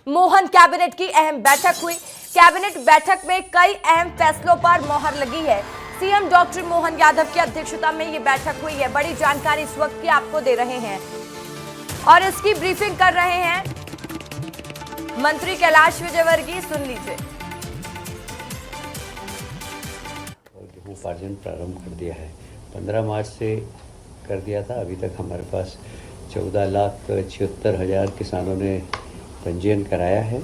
Mohan cabinet की अहम बैठक हुई। कैबिनेट बैठक में कई अहम फैसलों पर मोहर लगी है। सीएम डॉक्टर मोहन यादव की अध्यक्षता में ये बैठक हुई है। बड़ी जानकारी इस वक्त की आपको दे रहे हैं और इसकी ब्रीफिंग कर रहे हैं मंत्री कैलाश विजयवर्गीय। सुन लीजिए। गेहूं उपार्जन प्रारंभ कर दिया है। 15 मार्च से कर दिया था। अभी तक हमारे पास 14,76,000 किसानों ने पंजीयन कराया है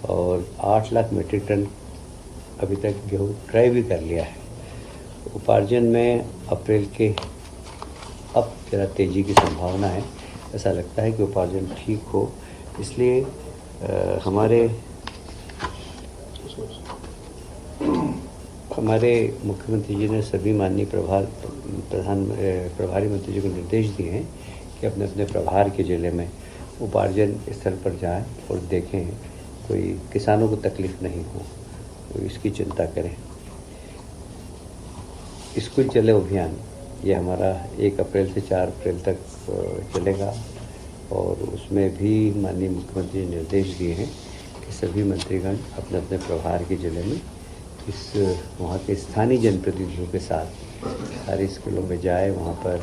और 8 लाख मीट्रिक टन अभी तक गेहूं क्रय भी कर लिया है। उपार्जन में अप्रैल के अब ज़रा तेज़ी की संभावना है। ऐसा लगता है कि उपार्जन ठीक हो, इसलिए हमारे मुख्यमंत्री जी ने सभी माननीय प्रभारी मंत्री जी को निर्देश दिए हैं कि अपने अपने प्रभार के ज़िले में उपार्जन स्थल पर जाएं और देखें कोई किसानों को तकलीफ़ नहीं हो, तो इसकी चिंता करें। स्कूल चले अभियान ये हमारा 1 अप्रैल से 4 अप्रैल तक चलेगा और उसमें भी माननीय मुख्यमंत्री ने निर्देश दिए हैं कि सभी मंत्रीगण अपने अपने प्रभार के ज़िले में वहाँ के स्थानीय जनप्रतिनिधियों के साथ सारे स्कूलों में जाए, वहाँ पर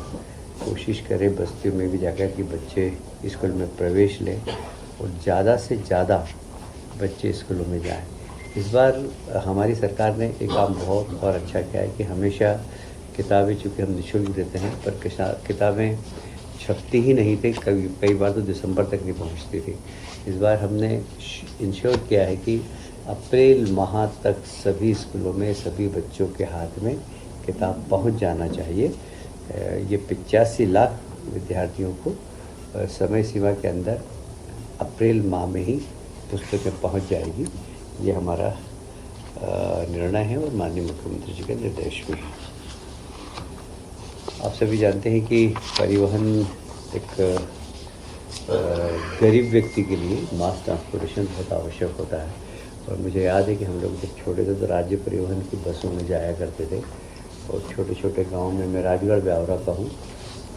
कोशिश करें बस्तियों में भी जाकर कि बच्चे स्कूल में प्रवेश लें और ज़्यादा से ज़्यादा बच्चे स्कूलों में जाएं। इस बार हमारी सरकार ने एक काम बहुत और अच्छा किया है कि हमेशा किताबें चूँकि हम निःशुल्क देते हैं, पर किताबें छपती ही नहीं थी, कई बार तो दिसंबर तक नहीं पहुँचती थी। इस बार हमने इंश्योर किया है कि अप्रैल माह तक सभी स्कूलों में सभी बच्चों के हाथ में किताब पहुंच जाना चाहिए। ये 85 लाख विद्यार्थियों को समय सीमा के अंदर अप्रैल माह में ही पुस्तकें पहुंच जाएगी। ये हमारा निर्णय है और माननीय मुख्यमंत्री जी का निर्देश भी है। आप सभी जानते हैं कि परिवहन एक गरीब व्यक्ति के लिए मास ट्रांसपोर्टेशन बहुत आवश्यक होता है और मुझे याद है कि हम लोग जब छोटे थे तो राज्य परिवहन की बसों में जाया करते थे और छोटे छोटे गाँव में, मैं राजगढ़ ब्यावरा का हूँ,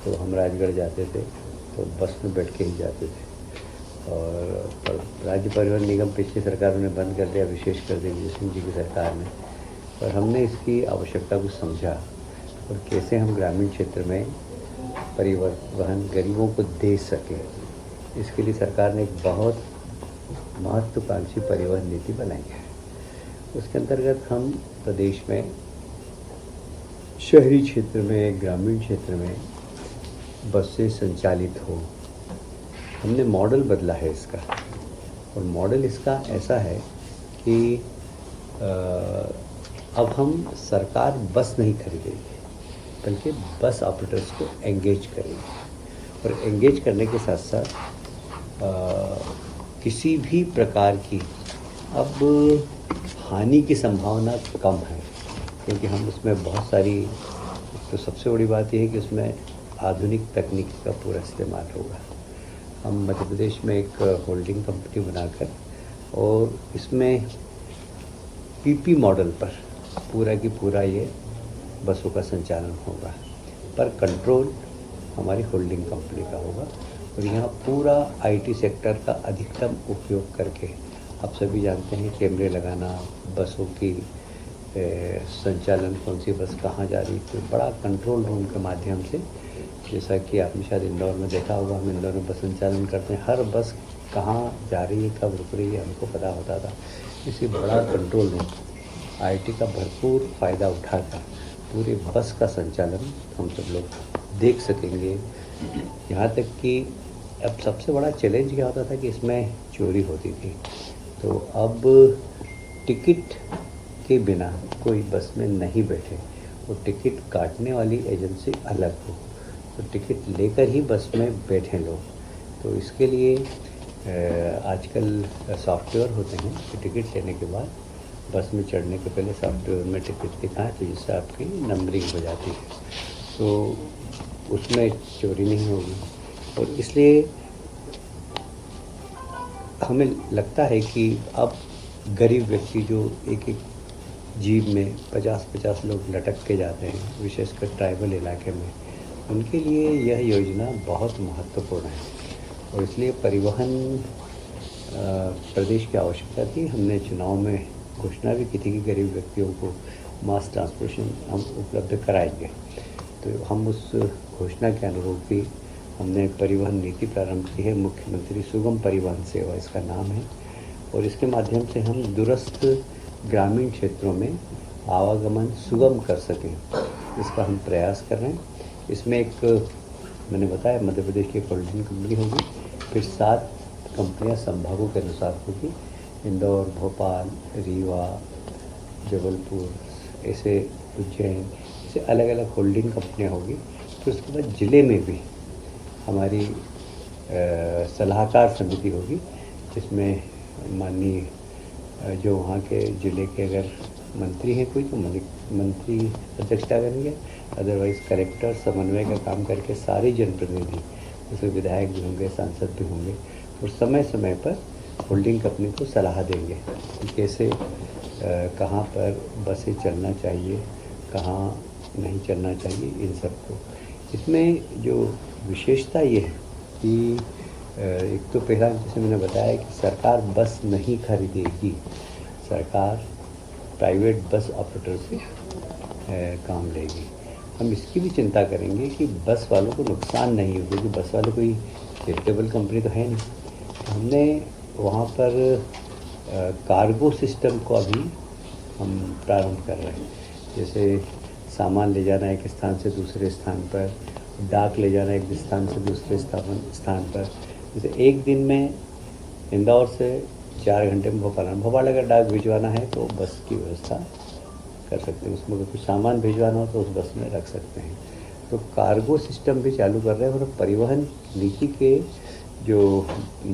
तो हम राजगढ़ जाते थे तो बस में बैठ के ही जाते थे। और राज्य परिवहन निगम पिछली सरकार ने बंद कर दिया, विशेषकर दिग्विजय सिंह जी की सरकार ने, पर हमने इसकी आवश्यकता को समझा और कैसे हम ग्रामीण क्षेत्र में परिवहन गरीबों को दे सकें, इसके लिए सरकार ने एक बहुत महत्वाकांक्षी परिवहन नीति बनाई है। उसके अंतर्गत हम प्रदेश में शहरी क्षेत्र में, ग्रामीण क्षेत्र में बसें संचालित हो, हमने मॉडल बदला है इसका। और मॉडल इसका ऐसा है कि अब हम सरकार बस नहीं खरीदेगी बल्कि बस ऑपरेटर्स को एंगेज करेंगे और एंगेज करने के साथ साथ किसी भी प्रकार की अब हानि की संभावना कम है, क्योंकि हम उसमें बहुत सारी, तो सबसे बड़ी बात यह है कि उसमें आधुनिक तकनीक का पूरा इस्तेमाल होगा। हम मध्य प्रदेश में एक होल्डिंग कंपनी बनाकर और इसमें पीपी मॉडल पर पूरा की पूरा ये बसों का संचालन होगा, पर कंट्रोल हमारी होल्डिंग कंपनी का होगा और यहाँ पूरा आईटी सेक्टर का अधिकतम उपयोग करके, आप सभी जानते हैं कैमरे लगाना, बसों की संचालन, कौन सी बस कहाँ जा रही, तो बड़ा कंट्रोल रूम के माध्यम से, जैसा कि आपने शायद इंदौर में देखा होगा, हम इंदौर में बस संचालन करते हैं, हर बस कहाँ जा रही है, कब रुक रही है, हमको पता होता था। इसी बड़ा कंट्रोल रूम आईटी का भरपूर फ़ायदा उठाकर पूरे बस का संचालन हम सब लोग देख सकेंगे। यहाँ तक कि अब सबसे बड़ा चैलेंज क्या होता था कि इसमें चोरी होती थी, तो अब टिकट के बिना कोई बस में नहीं बैठे, वो टिकट काटने वाली एजेंसी अलग हो, तो टिकट लेकर ही बस में बैठें लोग। तो इसके लिए आजकल सॉफ्टवेयर होते हैं कि टिकट लेने के बाद बस में चढ़ने के पहले सॉफ्टवेयर में टिकट दिखाएं, तो जिससे आपकी नंबरिंग हो जाती है, तो उसमें चोरी नहीं होगी। और इसलिए हमें लगता है कि अब गरीब व्यक्ति जो एक एक जीप में 50-50 लोग लटक के जाते हैं, विशेषकर ट्राइबल इलाके में, उनके लिए यह योजना बहुत महत्वपूर्ण है और इसलिए परिवहन प्रदेश की आवश्यकता थी। हमने चुनाव में घोषणा भी की थी कि गरीब व्यक्तियों को मास ट्रांसपोर्टेशन हम उपलब्ध कराएंगे। तो हम उस घोषणा के अनुरूप ही हमने परिवहन नीति प्रारंभ की है। मुख्यमंत्री सुगम परिवहन सेवा इसका नाम है, और इसके माध्यम से हम दूरस्थ ग्रामीण क्षेत्रों में आवागमन सुगम कर सकें, इसका हम प्रयास कर रहे हैं। इसमें एक मैंने बताया मध्य प्रदेश की एक होल्डिंग कंपनी होगी, फिर 7 कंपनियां संभागों के अनुसार होगी। इंदौर, भोपाल, रीवा, जबलपुर, ऐसे उज्जैन, ऐसे अलग अलग होल्डिंग कंपनियां होगी। फिर उसके बाद ज़िले में भी हमारी सलाहकार समिति होगी, जिसमें माननीय जो वहाँ के ज़िले के अगर मंत्री हैं कोई तो मंत्री अध्यक्षता करेंगे, अदरवाइज़ कलेक्टर समन्वय का काम करके सारे जनप्रतिनिधि, उसमें विधायक भी होंगे, सांसद भी होंगे, और समय समय पर होल्डिंग कंपनी को सलाह देंगे कि कैसे कहाँ पर बसें चलना चाहिए, कहाँ नहीं चलना चाहिए, इन सब को। इसमें जो विशेषता ये है कि एक तो पहला जैसे मैंने बताया कि सरकार बस नहीं खरीदेगी, सरकार प्राइवेट बस ऑपरेटर से काम लेगी। हम इसकी भी चिंता करेंगे कि बस वालों को नुकसान नहीं हो, क्योंकि बस वाले कोई चैरिटेबल कंपनी तो है नहीं। हमने वहाँ पर कार्गो सिस्टम को अभी हम प्रारंभ कर रहे हैं। जैसे सामान ले जाना एक स्थान से दूसरे स्थान पर, डाक ले जाना एक स्थान से दूसरे स्थान पर। जैसे एक दिन में इंदौर से 4 घंटे में भोपाल अगर डाक भिजवाना है तो बस की व्यवस्था कर सकते हैं। उसमें कुछ सामान भिजवाना हो तो उस बस में रख सकते हैं। तो कार्गो सिस्टम भी चालू कर रहे हैं, और परिवहन नीति के जो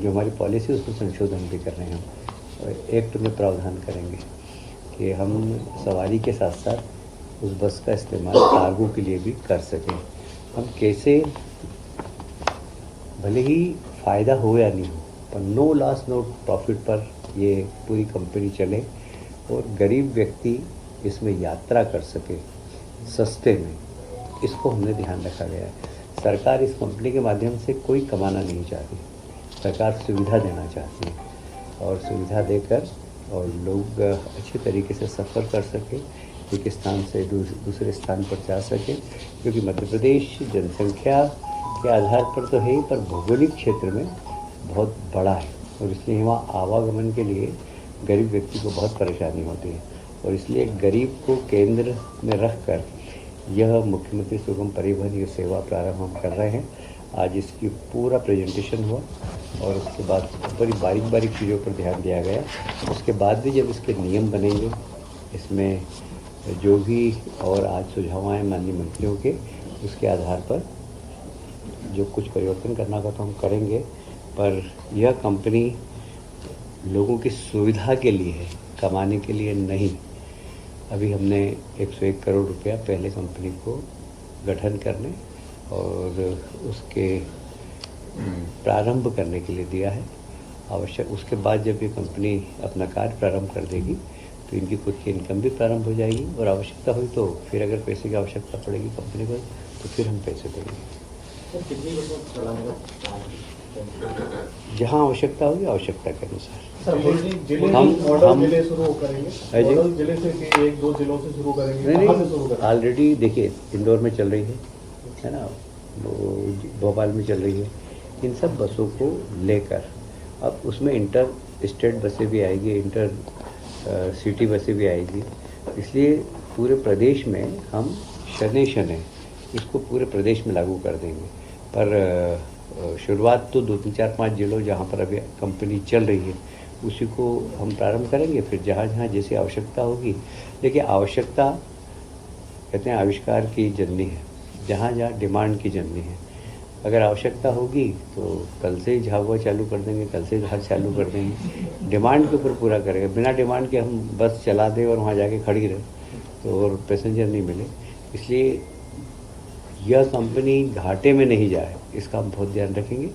हमारी पॉलिसी उसमें संशोधन भी कर रहे हैं। हम एक्ट में प्रावधान करेंगे कि हम सवारी के साथ साथ उस बस का इस्तेमाल कार्गो के लिए भी कर सकें। हम कैसे, भले ही फ़ायदा हो या नहीं हो, पर नो लॉस नो प्रॉफिट पर ये पूरी कंपनी चले और गरीब व्यक्ति इसमें यात्रा कर सके सस्ते में, इसको हमने ध्यान रखा गया है। सरकार इस कंपनी के माध्यम से कोई कमाना नहीं चाहती, सरकार सुविधा देना चाहती है, और सुविधा देकर और लोग अच्छे तरीके से सफ़र कर सके, एक स्थान से दूसरे स्थान पर जा सके। क्योंकि मध्य प्रदेश जनसंख्या के आधार पर तो है ही, पर भौगोलिक क्षेत्र में बहुत बड़ा है, और इसलिए वहाँ आवागमन के लिए गरीब व्यक्ति को बहुत परेशानी होती है। और इसलिए गरीब को केंद्र में रखकर यह मुख्यमंत्री सुगम परिवहन ये सेवा प्रारंभ हम कर रहे हैं। आज इसकी पूरा प्रेजेंटेशन हुआ, और उसके बाद बड़ी बारीक बारीक चीज़ों पर ध्यान दिया गया। उसके बाद भी जब इसके नियम बनेंगे, इसमें जो भी और आज सुझाव आए माननीय मंत्रियों के, उसके आधार पर जो कुछ परिवर्तन करना होगा तो हम करेंगे। पर यह कंपनी लोगों की सुविधा के लिए है, कमाने के लिए नहीं। अभी हमने 101 करोड़ रुपया पहले कंपनी को गठन करने और उसके प्रारंभ करने के लिए दिया है। आवश्यक उसके बाद जब ये कंपनी अपना कार्य प्रारंभ कर देगी तो इनकी खुद की इनकम भी प्रारंभ हो जाएगी, और आवश्यकता हुई तो फिर अगर पैसे की आवश्यकता पड़ेगी कंपनी को तो फिर हम पैसे देंगे। जहाँ आवश्यकता होगी आवश्यकता के अनुसार नहीं, ऑलरेडी देखिए इंदौर में चल रही है ना, भोपाल में चल रही है। इन सब बसों को लेकर अब उसमें इंटर स्टेट बसें भी आएगी, इंटर सिटी बसें भी आएगी। इसलिए पूरे प्रदेश में हम शनै इसको पूरे प्रदेश में लागू कर देंगे। पर शुरुआत तो 2, 3, 4, 5 जिलों जहाँ पर अभी कंपनी चल रही है उसी को हम प्रारंभ करेंगे। फिर जहाँ जहाँ जैसी आवश्यकता होगी, देखिए आवश्यकता कहते हैं आविष्कार की जननी है, जहाँ जहाँ डिमांड की जननी है। अगर आवश्यकता होगी तो कल से ही झाबुआ चालू कर देंगे, कल से घर चालू कर देंगे। डिमांड के ऊपर पूरा करेंगे, बिना डिमांड के हम बस चला दें और वहाँ जाके खड़ी रहे तो और पैसेंजर नहीं मिले। इसलिए यह कंपनी घाटे में नहीं जाए, इसका हम बहुत ध्यान रखेंगे,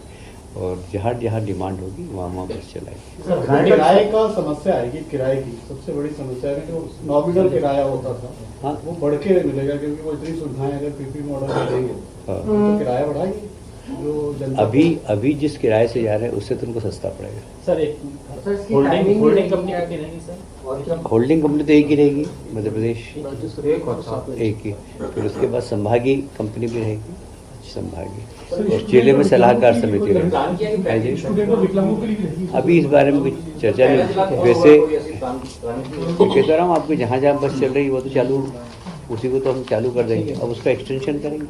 और जहाँ जहाँ डिमांड होगी वहाँ बस चलाएंगे। किराए का समस्या आएगी, किराए की सबसे बड़ी समस्या है कि जो नॉमिनल किराया होता था, हाँ, वो बढ़ के मिलेगा, क्योंकि वो इतनी सुविधाएं अगर पीपी मॉडल में देंगे तो किराया बढ़ाएंगे। जो जनता अभी जिस किराए से जा रहे हैं उससे तो उनको सस्ता पड़ेगा। सर एक होल्डिंग कंपनी आगे रहेगी सर, होल्डिंग कंपनी तो एक ही रहेगी मध्य प्रदेश, को एक ही। फिर उसके बाद संभागीय कंपनी भी रहेगी, संभागीय, और जिले में सलाहकार समिति रहेगी। अभी इस बारे में कुछ चर्चा नहीं। वैसे कहता रहा हूँ आपको, जहाँ जहाँ बस चल रही है वो तो चालू, उसी को तो हम चालू कर देंगे, अब उसका एक्सटेंशन करेंगे।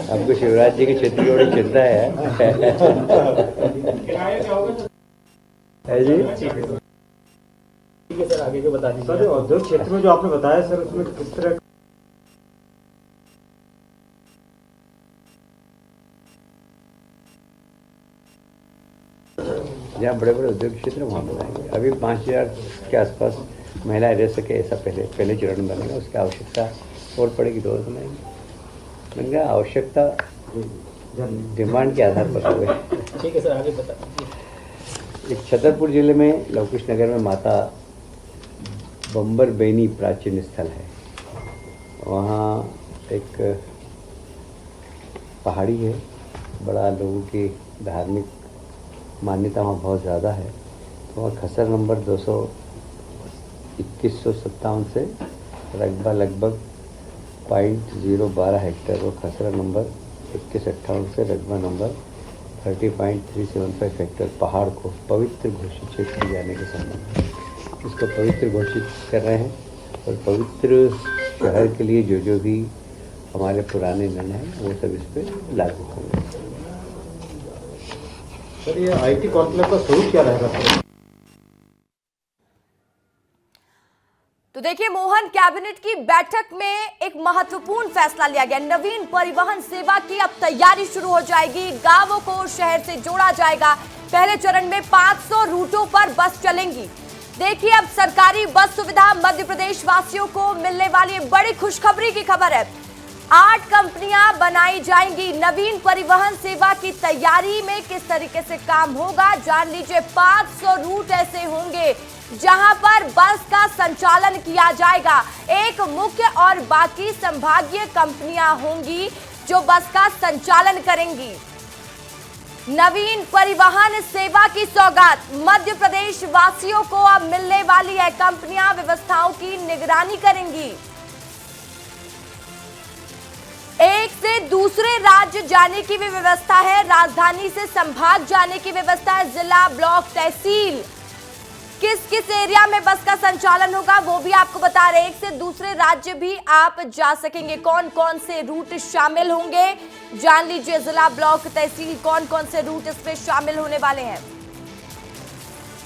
आपको शिवराज जी के क्षेत्र की बड़ी चिंता है जी। ठीक है सर, आगे के बता दीजिए। सर औद्योगिक क्षेत्र में जो आपने बताया सर, उसमें किस तरह जहाँ बड़े बड़े उद्योग क्षेत्र वहाँ बनाएंगे। अभी 5000 के आसपास महिलाएं रह सके ऐसा पहले चरण बनेगा। उसकी आवश्यकता और पड़ेगी तो और बनाएंगे। मैंने कहा आवश्यकता डिमांड के आधार पर हुए। ठीक है सर, आगे बता दीजिए। एक छतरपुर जिले में लवकुश नगर में माता बम्बर बेनी प्राचीन स्थल है। वहाँ एक पहाड़ी है, बड़ा लोगों की धार्मिक मान्यता वहाँ बहुत ज़्यादा है। वहाँ खसर नंबर 2157 से रकबा लगभग 0.012 हेक्टेयर और खसरा नंबर 2158 से रकबा नंबर 30.375 हेक्टेयर पहाड़ को पवित्र घोषित क्षेत्र किए जाने के संबंध में इसको पवित्र घोषित कर रहे हैं। और पवित्र शहर के लिए जो भी हमारे पुराने निर्णय हैं वो सब इस पर लागू होंगे। सर ये आईटी कॉन्क्लेव का स्वरूप क्या रहेगा सर? तो देखिए, मोहन कैबिनेट की बैठक में एक महत्वपूर्ण फैसला लिया गया। नवीन परिवहन सेवा की अब तैयारी शुरू हो जाएगी। गांवों को शहर से जोड़ा जाएगा। पहले चरण में 500 रूटों पर बस चलेंगी। देखिए, अब सरकारी बस सुविधा मध्य प्रदेश वासियों को मिलने वाली बड़ी खुशखबरी की खबर है। 8 कंपनियां बनाई जाएंगी। नवीन परिवहन सेवा की तैयारी में किस तरीके से काम होगा जान लीजिए। 500 रूट ऐसे होंगे जहां पर बस का संचालन किया जाएगा। एक मुख्य और बाकी संभागीय कंपनियां होंगी जो बस का संचालन करेंगी। नवीन परिवहन सेवा की सौगात मध्य प्रदेश वासियों को अब मिलने वाली है। कंपनियां व्यवस्थाओं की निगरानी करेंगी। एक से दूसरे राज्य जाने की भी व्यवस्था है। राजधानी से संभाग जाने की व्यवस्था है। जिला, ब्लॉक, तहसील, किस किस एरिया में बस का संचालन होगा वो भी आपको बता रहे हैं। एक से दूसरे राज्य भी आप जा सकेंगे। कौन कौन से रूट शामिल होंगे जान लीजिए। जिला, ब्लॉक, तहसील, कौन कौन से रूट इसमें शामिल होने वाले हैं।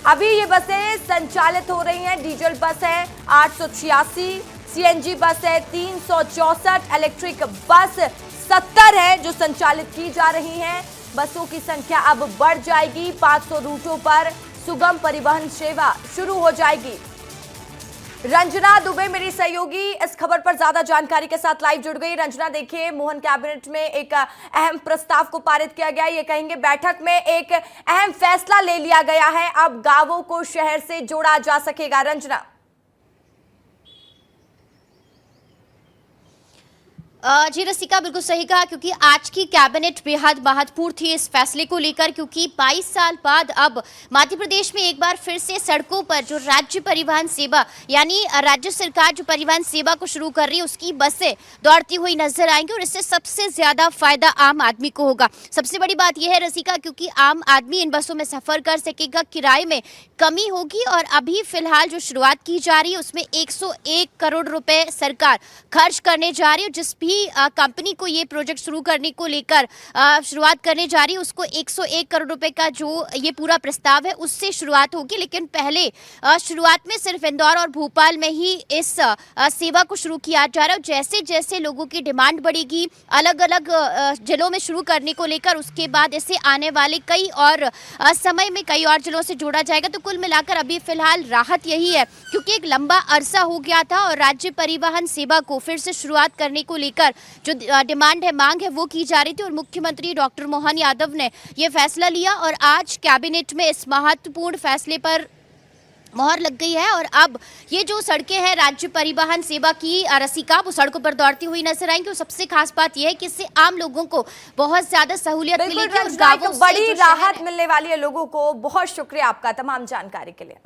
अभी ये बसें संचालित हो रही हैं। डीजल बस है 886, सीएनजी बस है 364, इलेक्ट्रिक बस 70 है जो संचालित की जा रही हैं। बसों की संख्या अब बढ़ जाएगी। 500 रूटों पर सुगम परिवहन सेवा शुरू हो जाएगी। रंजना दुबे मेरी सहयोगी इस खबर पर ज्यादा जानकारी के साथ लाइव जुड़ गई। रंजना, देखिए, मोहन कैबिनेट में एक अहम प्रस्ताव को पारित किया गया। ये कहेंगे बैठक में एक अहम फैसला ले लिया गया है। अब गांवों को शहर से जोड़ा जा सकेगा। रंजना। जी रसिका, बिल्कुल सही कहा, क्योंकि आज की कैबिनेट बेहद महत्वपूर्ण थी इस फैसले को लेकर, क्योंकि 22 साल बाद अब मध्य प्रदेश में एक बार फिर से सड़कों पर जो राज्य परिवहन सेवा यानी राज्य सरकार जो परिवहन सेवा को शुरू कर रही है उसकी बसें दौड़ती हुई नजर आएंगी और इससे सबसे ज्यादा फायदा आम आदमी को होगा। सबसे बड़ी बात यह है रसिका, क्योंकि आम आदमी इन बसों में सफर कर सकेगा, किराए में कमी होगी और अभी फिलहाल जो शुरुआत की जा रही है उसमें 101 करोड़ रुपए सरकार खर्च करने जा रही है। जिस भी कंपनी को ये प्रोजेक्ट शुरू करने को लेकर शुरुआत करने जा रही है उसको 101 करोड़ रुपए का जो ये पूरा प्रस्ताव है उससे शुरुआत होगी। लेकिन पहले शुरुआत में सिर्फ इंदौर और भोपाल में ही इस सेवा को शुरू किया जा रहा है। जैसे जैसे लोगों की डिमांड बढ़ेगी अलग अलग जिलों में शुरू करने को लेकर, उसके बाद इसे आने वाले कई और समय में कई और जिलों से जोड़ा जाएगा। तो कुल मिलाकर अभी फिलहाल राहत यही है, क्योंकि एक लंबा अरसा हो गया था और राज्य परिवहन सेवा को फिर से शुरुआत करने को लेकर लेकर जो डिमांड है, मांग है, वो की जा रही थी और मुख्यमंत्री डॉक्टर मोहन यादव ने ये फैसला लिया और आज कैबिनेट में इस महत्वपूर्ण फैसले पर मोहर लग गई है। और अब ये जो सड़कें हैं राज्य परिवहन सेवा की रसिका, वो सड़कों पर दौड़ती हुई नजर आएंगी और सबसे खास बात यह है कि इससे आम लोगों को बहुत ज्यादा सहूलियत मिलेगी और गांवों से बड़ी जो शहर राहत है, मिलने वाली है लोगों को। बहुत शुक्रिया आपका तमाम जानकारी के लिए।